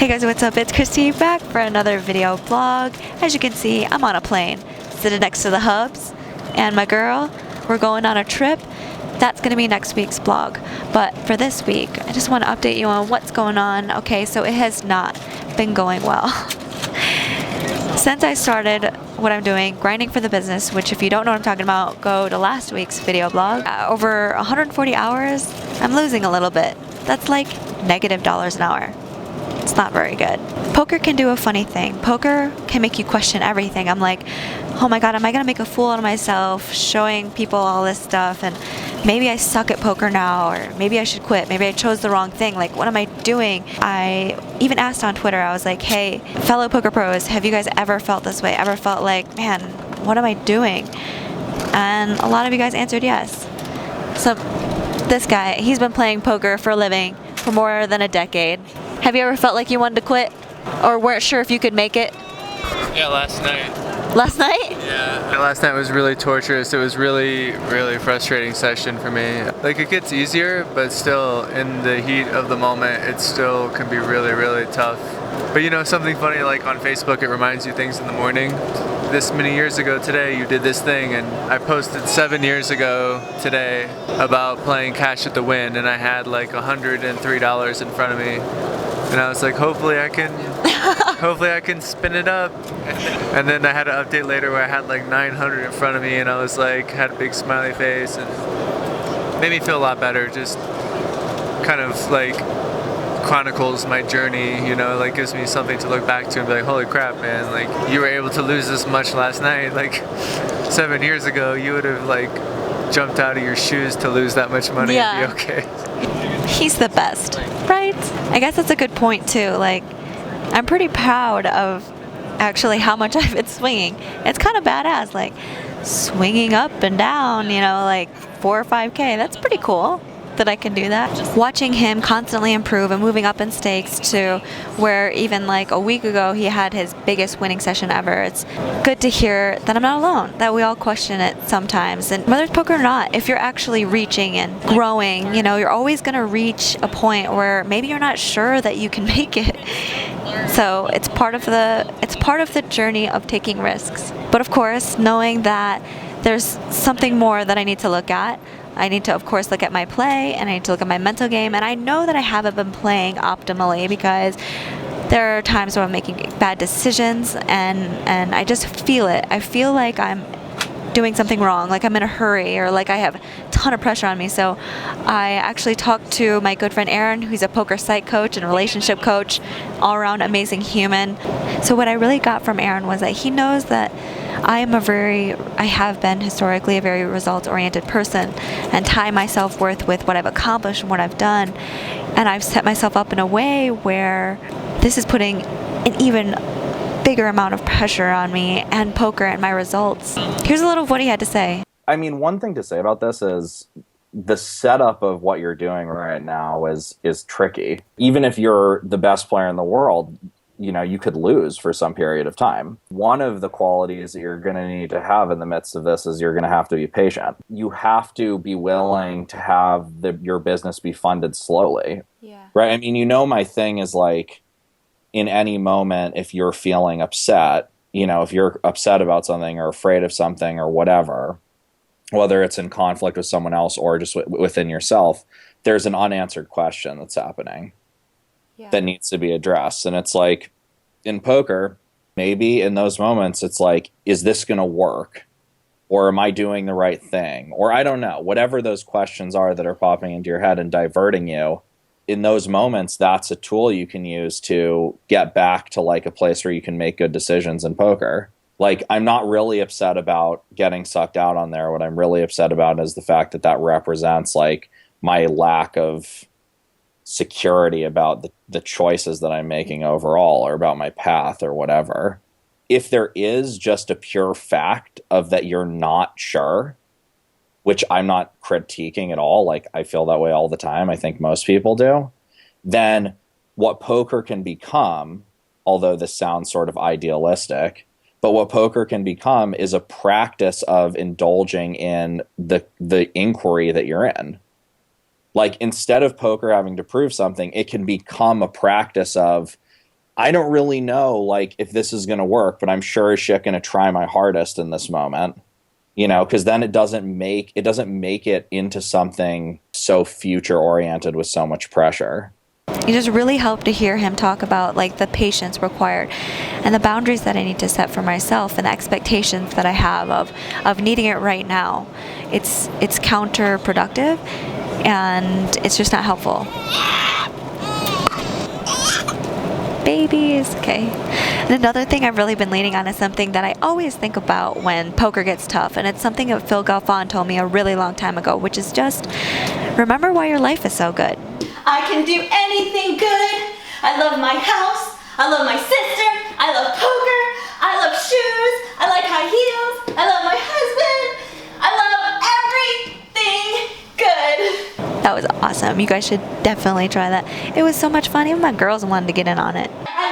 Hey guys, what's up? It's Kristy back for another video vlog. As you can see, I'm on a plane, sitting next to the hubs and my girl. We're going on a trip. That's going to be next week's vlog. But for this week, I just want to update you on what's going on. Okay, so it has not been going well. Since I started what I'm doing, grinding for the business, which if you don't know what I'm talking about, go to last week's video blog. Over 140 hours, I'm losing a little bit. That's like -$1 an hour. It's not very good. Poker can do a funny thing. Poker can make you question everything. I'm like, oh my god, am I gonna make a fool out of myself showing people all this stuff, and maybe I suck at poker now, or maybe I should quit, maybe I chose the wrong thing, like what am I doing? I even asked on Twitter, I was like, hey, fellow poker pros, have you guys ever felt this way? Ever felt like, man, what am I doing? And a lot of you guys answered yes. So this guy, he's been playing poker for a living for more than a decade. Have you ever felt like you wanted to quit or weren't sure if you could make it? Yeah, last night. Last night? Yeah. Last night was really torturous. It was really frustrating session for me. Like, it gets easier, but still in the heat of the moment, it still can be really tough. But you know, something funny, like on Facebook, it reminds you things in the morning. This many years ago today, you did this thing, and I posted 7 years ago today about playing Cash at the Win, and I had like $103 in front of me. And I was like, hopefully I can spin it up. And then I had an update later where I had like 900 in front of me, and I was like, had a big smiley face, and made me feel a lot better. Just kind of like chronicles my journey, you know, like gives me something to look back to and be like, holy crap, man, like you were able to lose this much last night. Like 7 years ago, you would have like jumped out of your shoes to lose that much money and be okay. He's the best, right? I guess that's a good point too. Like, I'm pretty proud of actually how much I've been swinging. It's kind of badass, like swinging up and down, you know, like 4 or 5K. That's pretty cool that I can do that. Just watching him constantly improve and moving up in stakes to where even like a week ago he had his biggest winning session ever. It's good to hear that I'm not alone, that we all question it sometimes. And whether it's poker or not, if you're actually reaching and growing, you know, you're always going to reach a point where maybe you're not sure that you can make it. So it's part of the journey of taking risks. But of course, knowing that there's something more that I need to look at. I need to, of course, look at my play, and I need to look at my mental game, and I know that I haven't been playing optimally because there are times where I'm making bad decisions, and I just feel it. I feel like I'm doing something wrong, like I'm in a hurry, or like I have a ton of pressure on me. So I actually talked to my good friend Aaron, who's a poker psych coach and relationship coach, all around amazing human. So what I really got from Aaron was that he knows that I have been historically a very results-oriented person, and tie my self-worth with what I've accomplished and what I've done. And I've set myself up in a way where this is putting an even bigger amount of pressure on me and poker and my results. Here's a little of what he had to say. I mean, one thing to say about this is the setup of what you're doing right now is tricky. Even if you're the best player in the world, you know, you could lose for some period of time. One of the qualities that you're going to need to have in the midst of this is you're going to have to be patient. You have to be willing to have your business be funded slowly. Yeah. Right? I mean, you know, my thing is like, in any moment, if you're feeling upset, you know, if you're upset about something or afraid of something or whatever, whether it's in conflict with someone else or just within yourself, there's an unanswered question that's happening. Yeah. That needs to be addressed. And it's like, in poker, maybe in those moments, it's like, is this going to work? Or am I doing the right thing? Or I don't know, whatever those questions are that are popping into your head and diverting you, in those moments, that's a tool you can use to get back to like a place where you can make good decisions in poker. Like, I'm not really upset about getting sucked out on there. What I'm really upset about is the fact that that represents like my lack of security about the choices that I'm making overall, or about my path or whatever. If there is just a pure fact of that you're not sure, which I'm not critiquing at all, like I feel that way all the time, I think most people do, then what poker can become, although this sounds sort of idealistic, but what poker can become is a practice of indulging in the inquiry that you're in. Like, instead of poker having to prove something, it can become a practice of, I don't really know, like, if this is going to work, but I'm sure as shit going to try my hardest in this moment. You know, because then it doesn't make it into something so future oriented with so much pressure. It just really helped to hear him talk about like the patience required and the boundaries that I need to set for myself and the expectations that I have of needing it right now. It's counterproductive and it's just not helpful. Babies. Okay. And another thing I've really been leaning on is something that I always think about when poker gets tough, and it's something that Phil Galfond told me a really long time ago, which is just remember why your life is so good. I can do anything good. I love my house. I love my sister. I love poker. I love shoes. I like high heels. I love my husband. I love everything good. That was awesome. You guys should definitely try that. It was so much fun. Even my girls wanted to get in on it. I